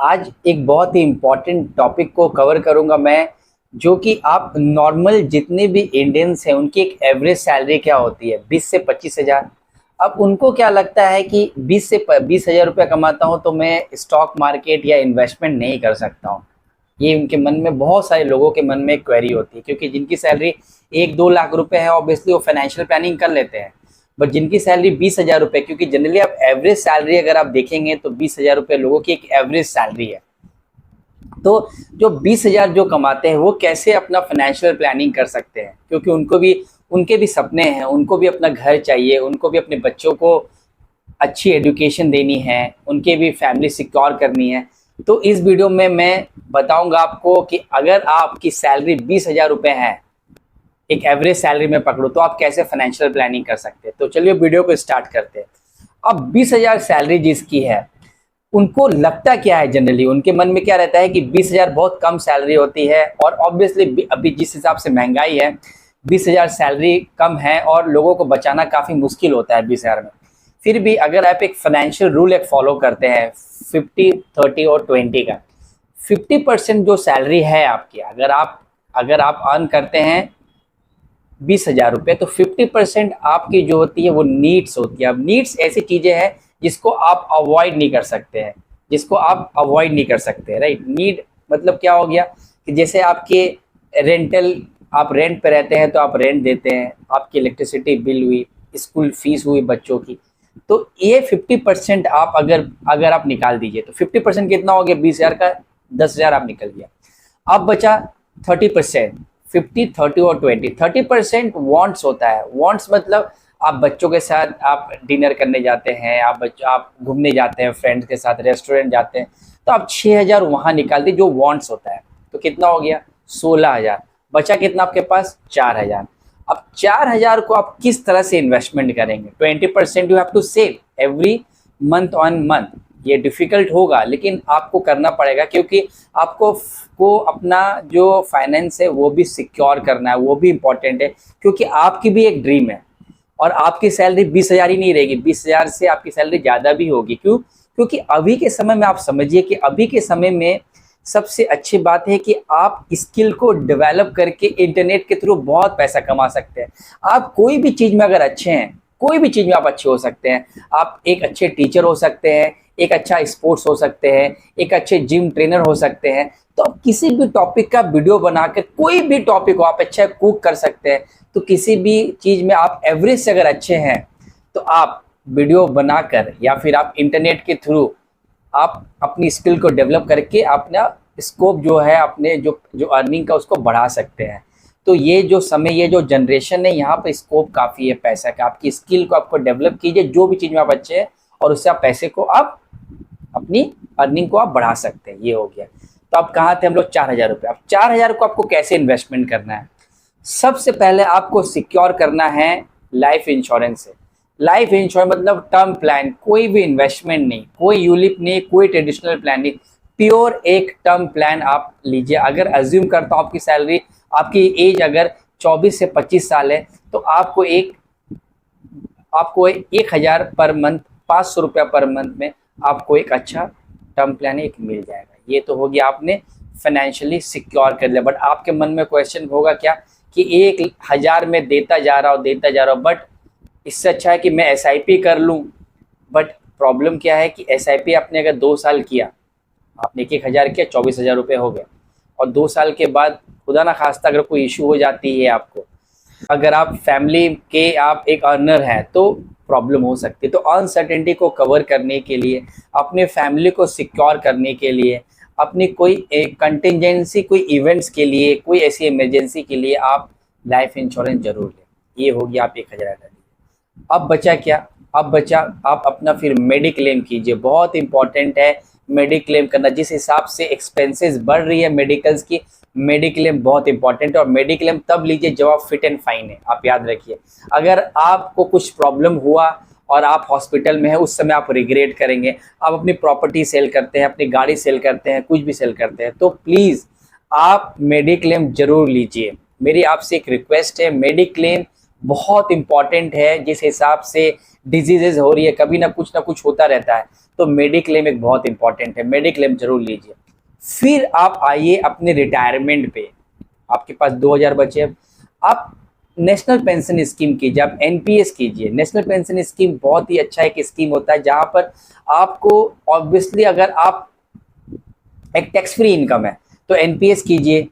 आज एक बहुत ही इम्पोर्टेंट टॉपिक को कवर करूंगा मैं, जो कि आप नॉर्मल जितने भी इंडियंस हैं उनकी एक एवरेज सैलरी क्या होती है, 20 से 25 हज़ार। अब उनको क्या लगता है कि 20 हज़ार रुपया कमाता हूं तो मैं स्टॉक मार्केट या इन्वेस्टमेंट नहीं कर सकता हूं। ये उनके मन में, बहुत सारे लोगों के मन में एक क्वेरी होती है, क्योंकि जिनकी सैलरी 1-2 लाख रुपए है ऑब्वियसली वो फाइनेंशियल प्लानिंग कर लेते हैं। बट जिनकी सैलरी 20 हज़ार रुपये, क्योंकि जनरली आप एवरेज सैलरी अगर आप देखेंगे तो 20 हज़ार रुपये लोगों की एक एवरेज सैलरी है। तो जो 20 हज़ार जो कमाते हैं वो कैसे अपना फाइनेंशियल प्लानिंग कर सकते हैं, क्योंकि उनके भी सपने हैं, उनको भी अपना घर चाहिए, उनको भी अपने बच्चों को अच्छी एजुकेशन देनी है, उनके भी फैमिली सिक्योर करनी है। तो इस वीडियो में मैं बताऊंगा आपको कि अगर आपकी सैलरी 20 हज़ार रुपये है, एक एवरेज सैलरी में पकड़ो, तो आप कैसे फाइनेंशियल प्लानिंग कर सकते हैं। तो चलिए वीडियो को स्टार्ट करते हैं। अब 20 हज़ार सैलरी जिसकी है, उनको लगता क्या है, जनरली उनके मन में क्या रहता है कि 20 हज़ार बहुत कम सैलरी होती है, और ऑब्वियसली अभी जिस हिसाब से महंगाई है 20 हज़ार सैलरी कम है और लोगों को बचाना काफ़ी मुश्किल होता है 20 हज़ार में। फिर भी अगर आप एक फाइनेंशियल रूल एक फॉलो करते हैं 50, 30 और 20 का, 50% जो सैलरी है आपकी, अगर आप अर्न करते हैं 20 हज़ार रुपये, तो 50% आपकी जो होती है वो नीड्स होती है। अब नीड्स ऐसी चीज़ें हैं जिसको आप अवॉइड नहीं कर सकते हैं, राइट। नीड मतलब क्या हो गया कि जैसे आपके रेंटल, आप रेंट पे रहते हैं तो आप रेंट देते हैं, आपकी इलेक्ट्रिसिटी बिल हुई, स्कूल फीस हुई बच्चों की। तो ये 50% आप अगर आप निकाल दीजिए तो 50% कितना हो गया, 20 हज़ार का 10 हज़ार आप निकल गया। अब बचा 30%। 50, 30 और 20। 30% वांट्स होता है। वांट्स मतलब आप बच्चों के साथ आप डिनर करने जाते हैं, आप घूमने जाते हैं, फ्रेंड्स के साथ रेस्टोरेंट जाते हैं, तो आप 6 हज़ार वहाँ निकाल दी जो वांट्स होता है। तो कितना हो गया, 16 हज़ार। बचा कितना आपके पास, 4 हज़ार। अब 4 हज़ार को आप किस तरह से इन्वेस्टमेंट करेंगे। 20% you have to save every month on month. ये डिफिकल्ट होगा लेकिन आपको करना पड़ेगा, क्योंकि आपको अपना जो फाइनेंस है वो भी सिक्योर करना है, वो भी इम्पोर्टेंट है, क्योंकि आपकी भी एक ड्रीम है। और आपकी सैलरी 20 हज़ार ही नहीं रहेगी, 20 हज़ार से आपकी सैलरी ज़्यादा भी होगी। क्योंकि अभी के समय में आप समझिए कि अभी के समय में सबसे अच्छी बात है कि आप स्किल को डेवलप करके इंटरनेट के थ्रू बहुत पैसा कमा सकते हैं। आप कोई भी चीज़ में अगर अच्छे हैं, कोई भी चीज़ में आप अच्छे हो सकते हैं। आप एक अच्छे टीचर हो सकते हैं, एक अच्छा स्पोर्ट्स हो सकते हैं, एक अच्छे जिम ट्रेनर हो सकते हैं। तो आप किसी भी टॉपिक का वीडियो बनाकर, कोई भी टॉपिक हो, आप अच्छा कुक कर सकते हैं। तो किसी भी चीज़ में आप एवरेज से अगर अच्छे हैं तो आप वीडियो बनाकर या फिर आप इंटरनेट के थ्रू आप अपनी स्किल को डेवलप करके अपना स्कोप जो है, अपने जो अर्निंग का, उसको बढ़ा सकते हैं। तो ये जो समय, ये जो जनरेशन है, यहाँ पे स्कोप काफ़ी है पैसा का। आपकी स्किल को आपको डेवलप कीजिए, जो भी चीज़ में आप अच्छे हैं, और उससे आप पैसे को, आप अपनी अर्निंग को आप बढ़ा सकते हैं। ये हो गया। तो आप कहाँ थे हम लोग, 4 हज़ार रुपये। अब 4 हज़ार को आपको कैसे इन्वेस्टमेंट करना है। सबसे पहले आपको सिक्योर करना है लाइफ इंश्योरेंस से। लाइफ इंश्योरेंस मतलब टर्म प्लान, कोई भी इन्वेस्टमेंट नहीं, कोई यूलिप नहीं, कोई ट्रेडिशनल प्लान नहीं, प्योर एक टर्म प्लान आप लीजिए। अगर अज्यूम करता हूँ आपकी सैलरी, आपकी एज अगर 24 से 25 साल है, तो आपको 1 हज़ार पर मंथ, 500 रुपया पर मंथ में आपको एक अच्छा टर्म प्लान एक मिल जाएगा। ये तो हो गया, आपने फाइनेंशियली सिक्योर कर लिया। बट आपके मन में क्वेश्चन होगा क्या कि 1 हज़ार में देता जा रहा हूँ, बट इससे अच्छा है कि मैं एसआईपी कर लूँ। बट प्रॉब्लम क्या है कि एसआईपी आपने अगर 2 साल किया, आपने 1 हज़ार किया, 24 हज़ार रुपये हो गए, और 2 साल के बाद खुदा ना खास्ता अगर कोई इशू हो जाती है आपको, अगर आप फैमिली के आप एक अर्नर हैं, तो प्रॉब्लम हो सकती है। तो अनसर्टेनिटी को कवर करने के लिए, अपने फैमिली को सिक्योर करने के लिए, अपनी कोई एक कंटिजेंसी, कोई इवेंट्स के लिए, कोई ऐसी इमरजेंसी के लिए आप लाइफ इंश्योरेंस जरूर लें। ये हो गया, आप 1 हज़ार कर लीजिए। अब बचा क्या, अब बचा आप अपना फिर मेडिक्लेम कीजिए। बहुत इंपॉर्टेंट है मेडिक्लेम करना। जिस हिसाब से एक्सपेंसेस बढ़ रही है मेडिकल्स की, मेडिक्लेम बहुत इंपॉर्टेंट है। और मेडिक्लेम तब लीजिए जब आप फिट एंड फाइन है। आप याद रखिए, अगर आपको कुछ प्रॉब्लम हुआ और आप हॉस्पिटल में हैं, उस समय आप रिग्रेट करेंगे। आप अपनी प्रॉपर्टी सेल करते हैं, अपनी गाड़ी सेल करते हैं, कुछ भी सेल करते हैं, तो प्लीज़ आप मेडिक्लेम जरूर लीजिए। मेरी आपसे एक रिक्वेस्ट है, मेडिक्लेम बहुत इंपॉर्टेंट है। जिस हिसाब से डिजीजेज हो रही है, कभी ना कुछ होता रहता है, तो मेडिक्लेम एक बहुत इंपॉर्टेंट है, मेडिक्लेम जरूर लीजिए। फिर आप आइए अपने रिटायरमेंट पे, आपके पास 2000 बचे, अब आप नेशनल पेंशन स्कीम कीजिए, आप एनपीएस कीजिए। नेशनल पेंशन स्कीम बहुत ही अच्छा एक स्कीम होता है, जहां पर आपको ऑब्वियसली अगर आप एक टैक्स फ्री इनकम है तो एनपीएस कीजिए,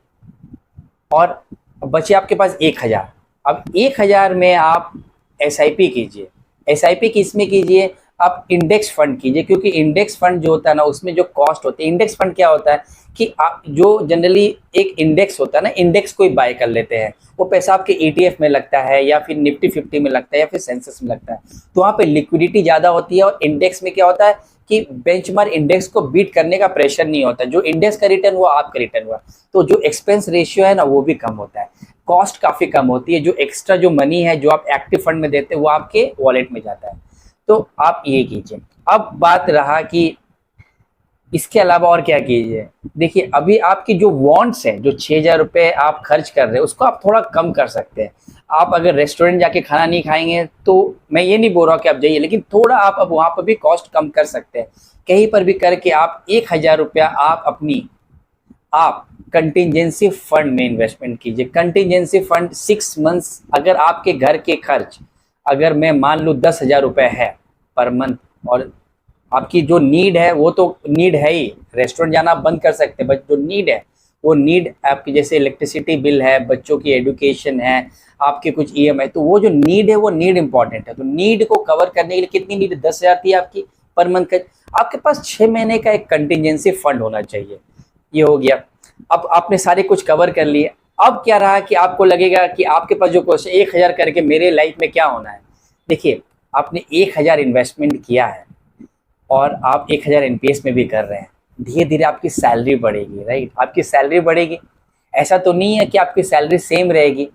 और बचे आपके पास 1000। अब 1000 में आप एसआईपी कीजिए। एसआईपी किस में कीजिए? आप इंडेक्स फंड कीजिए, क्योंकि इंडेक्स फंड जो होता है ना, उसमें जो कॉस्ट होती है, इंडेक्स फंड क्या होता है कि आप जो जनरली एक इंडेक्स होता है ना, इंडेक्स कोई बाय कर लेते हैं, वो पैसा आपके ईटीएफ में लगता है, या फिर निफ्टी 50 में लगता है, या फिर सेंसेस में लगता है, तो वहाँ पे लिक्विडिटी ज़्यादा होती है। और इंडेक्स में क्या होता है कि बेंचमार्क इंडेक्स को बीट करने का प्रेशर नहीं होता, जो इंडेक्स का रिटर्न हुआ आपका रिटर्न हुआ, तो जो एक्सपेंस रेशियो है ना वो भी कम होता है, कॉस्ट काफ़ी कम होती है, जो एक्स्ट्रा जो मनी है जो आप एक्टिव फंड में देते हैं वो आपके वॉलेट में जाता है। तो आप ये कीजिए। अब बात रहा कि इसके अलावा और क्या कीजिए। देखिए अभी आपकी जो वांट्स है, जो 6000 रुपये आप खर्च कर रहे हैं, उसको आप थोड़ा कम कर सकते हैं। आप अगर रेस्टोरेंट जाके खाना नहीं खाएंगे तो मैं ये नहीं बोल रहा कि आप जाइए, लेकिन थोड़ा आप अब वहाँ पर भी कॉस्ट कम कर सकते हैं। कहीं पर भी करके आप 1000 रुपया आप कंटिजेंसी फंड में इन्वेस्टमेंट कीजिए। कंटिजेंसी फंड 6 मंथ्स, अगर आपके घर के खर्च, अगर मैं मान लूँ 10,000 रुपये है पर मंथ, और आपकी जो नीड है वो तो नीड है ही, रेस्टोरेंट जाना आप बंद कर सकते हैं, बट जो नीड है वो नीड आपकी, जैसे इलेक्ट्रिसिटी बिल है, बच्चों की एजुकेशन है, आपके कुछ ईएमआई, तो वो जो नीड है वो नीड इंपॉर्टेंट है। तो नीड को कवर करने के लिए कितनी नीड? 10,000 थी आपकी पर मंथ का, आपके पास 6 महीने का एक कंटिजेंसी फंड होना चाहिए। ये हो गया। अब आपने सारे कुछ कवर कर लिए। अब क्या रहा कि आपको लगेगा कि आपके पास जो क्वेश्चन 1000 करके मेरे लाइफ में क्या होना है। देखिए आपने 1000 इन्वेस्टमेंट किया है और आप 1000 एनपीएस में भी कर रहे हैं, धीरे धीरे आपकी सैलरी बढ़ेगी, राइट? आपकी सैलरी बढ़ेगी, ऐसा तो नहीं है कि आपकी सैलरी सेम रहेगी।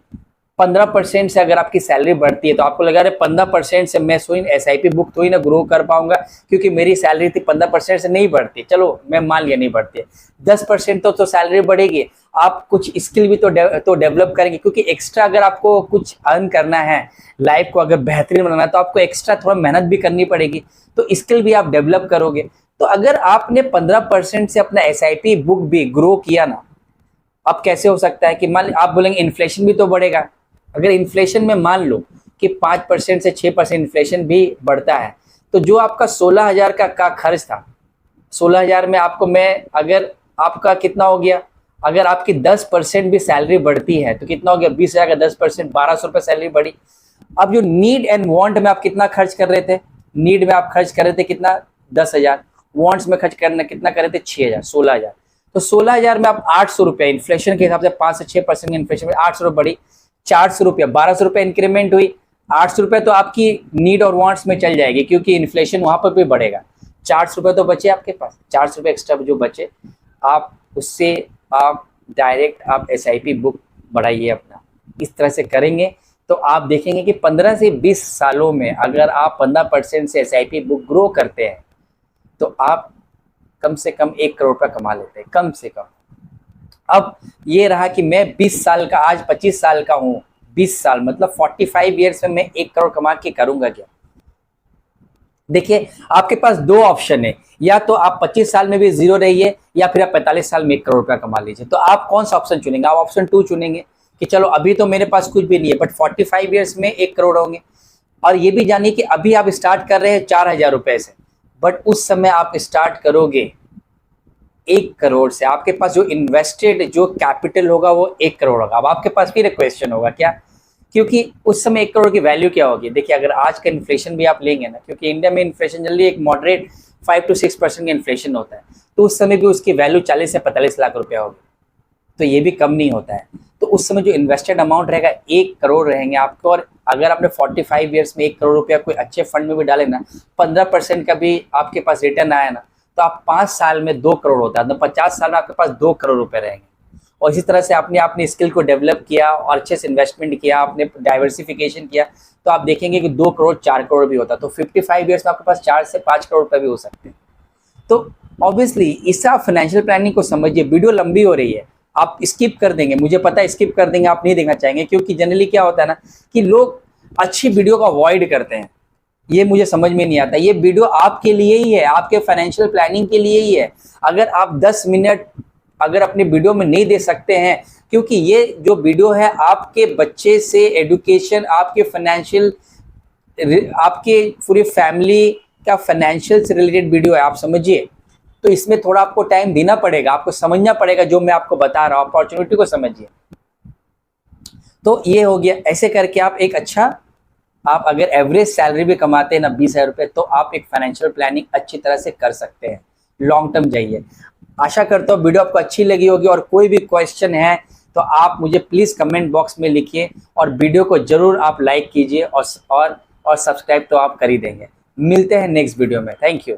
15% से अगर आपकी सैलरी बढ़ती है तो आपको लगा रहे 15% से मैं सोई एसआईपी बुक थोड़ी ना ग्रो कर पाऊंगा, क्योंकि मेरी सैलरी थी 15% से नहीं बढ़ती, चलो मैं मान लिया नहीं बढ़ती है, 10% तो सैलरी बढ़ेगी। आप कुछ स्किल भी तो डेवलप करेंगे, क्योंकि एक्स्ट्रा अगर आपको कुछ अर्न करना है, लाइफ को अगर बेहतरीन बनाना है, तो आपको एक्स्ट्रा थोड़ा मेहनत भी करनी पड़ेगी, तो स्किल भी आप डेवलप करोगे। तो अगर आपने 15% से अपना एसआईपी बुक भी ग्रो किया ना, अब कैसे हो सकता है कि मान आप बोलेंगे इन्फ्लेशन भी तो बढ़ेगा। अगर इन्फ्लेशन में मान लो कि 5% से 6% इन्फ्लेशन भी बढ़ता है, तो जो आपका 16,000 का खर्च था, 16,000 में आपको मैं अगर आपका कितना हो गया, अगर आपकी 10% भी सैलरी बढ़ती है तो कितना हो गया? 20,000 का 10%, 1200 रुपये सैलरी बढ़ी। अब जो नीड एंड वांट में आप कितना खर्च कर रहे थे? नीड में आप खर्च कर रहे थे कितना? 10,000। वांट्स में खर्च करना कितना कर रहे थे? 6,000, 16,000। तो 16,000 में आप 800 रुपया, इन्फ्लेशन के हिसाब से 5 से 6% इन्फ्लेशन में 800 रुपये बढ़ी, 400 रुपया, 1200 रुपये इंक्रीमेंट हुई, 800 रुपये तो आपकी नीड और वांट्स में चल जाएगी, क्योंकि इन्फ्लेशन वहां पर भी बढ़ेगा। 400 रुपये तो बचे आपके पास, 400 रुपये एक्स्ट्रा जो बचे, आप उससे आप डायरेक्ट आप एसआईपी बुक बढ़ाइए अपना। इस तरह से करेंगे तो आप देखेंगे कि 15 से 20 सालों में अगर आप 15% से एसआईपी बुक ग्रो करते हैं तो आप कम से कम 1 करोड़ रुपया कमा लेते हैं, कम से कम। अब ये रहा कि मैं 20 साल का, आज 25 साल का हूँ, 20 साल मतलब 45 ईयर्स में मैं 1 करोड़ कमा के करूंगा क्या? देखिए आपके पास 2 ऑप्शन है, या तो आप 25 साल में भी जीरो रहिए, या फिर आप 45 साल में 1 करोड़ रुपया कमा लीजिए। तो आप कौन सा ऑप्शन चुनेंगे? आप ऑप्शन 2 चुनेंगे कि चलो अभी तो मेरे पास कुछ भी नहीं है, बट 45 ईयर्स में 1 करोड़ होंगे। और ये भी जानिए कि अभी आप स्टार्ट कर रहे हैं 4,000 रुपए से, बट उस समय आप स्टार्ट करोगे 1 करोड़ से। आपके पास जो इन्वेस्टेड जो कैपिटल होगा वो 1 करोड़ होगा। अब आपके पास फिर एक क्वेश्चन होगा, क्या? क्योंकि उस समय 1 करोड़ की वैल्यू क्या होगी? देखिए अगर आज का इन्फ्लेशन भी आप लेंगे ना, क्योंकि इंडिया में इन्फ्लेशन जल्दी एक मॉडरेट 5 to 6% का इन्फ्लेशन होता है, तो उस समय भी उसकी वैल्यू 40 से 45 लाख रुपया होगी, तो ये भी कम नहीं होता है। तो उस समय जो इन्वेस्टेड अमाउंट रहेगा 1 करोड़ रहेंगे आपको। और अगर आपने 45 ईयर्स में 1 करोड़ रुपया कोई अच्छे फंड में भी डाले ना, 15% का भी आपके पास रिटर्न आया ना, तो आप 5 साल में 2 करोड़ होता है, तो 50 साल में आपके पास 2 करोड़ रुपए रहेंगे। और इसी तरह से आपने अपनी स्किल को डेवलप किया और अच्छे से इन्वेस्टमेंट किया, आपने डाइवर्सिफिकेशन किया, तो आप देखेंगे कि 2 करोड़ 4 करोड़ भी होता है। तो 55 ईयर्स में आपके पास 4 से 5 करोड़ रुपये भी हो सकते हैं। तो ऑब्वियसली इससे आप फाइनेंशियल प्लानिंग को समझिए। वीडियो लंबी हो रही है, आप स्किप कर देंगे, मुझे पता है स्किप कर देंगे, आप नहीं देखना चाहेंगे, क्योंकि जनरली क्या होता है ना कि लोग अच्छी वीडियो को अवॉइड करते हैं। ये मुझे समझ में नहीं आता। ये वीडियो आपके लिए ही है, आपके फाइनेंशियल प्लानिंग के लिए ही है। अगर आप 10 मिनट अगर अपने वीडियो में नहीं दे सकते हैं, क्योंकि ये जो वीडियो है आपके बच्चे से एडुकेशन, आपके फाइनेंशियल, आपके पूरी फैमिली का फाइनेंशियल से रिलेटेड वीडियो है, आप समझिए। तो इसमें थोड़ा आपको टाइम देना पड़ेगा, आपको समझना पड़ेगा जो मैं आपको बता रहा हूँ, अपॉर्चुनिटी को समझिए। तो ये हो गया। ऐसे करके आप एक अच्छा, आप अगर एवरेज सैलरी भी कमाते हैं ना 20,000 रुपये, तो आप एक फाइनेंशियल प्लानिंग अच्छी तरह से कर सकते हैं। लॉन्ग टर्म जाइए। आशा करता हूँ वीडियो आपको अच्छी लगी होगी, और कोई भी क्वेश्चन है तो आप मुझे प्लीज़ कमेंट बॉक्स में लिखिए, और वीडियो को जरूर आप लाइक कीजिए, और सब्सक्राइब तो आप कर ही देंगे। मिलते हैं नेक्स्ट वीडियो में। Thank you.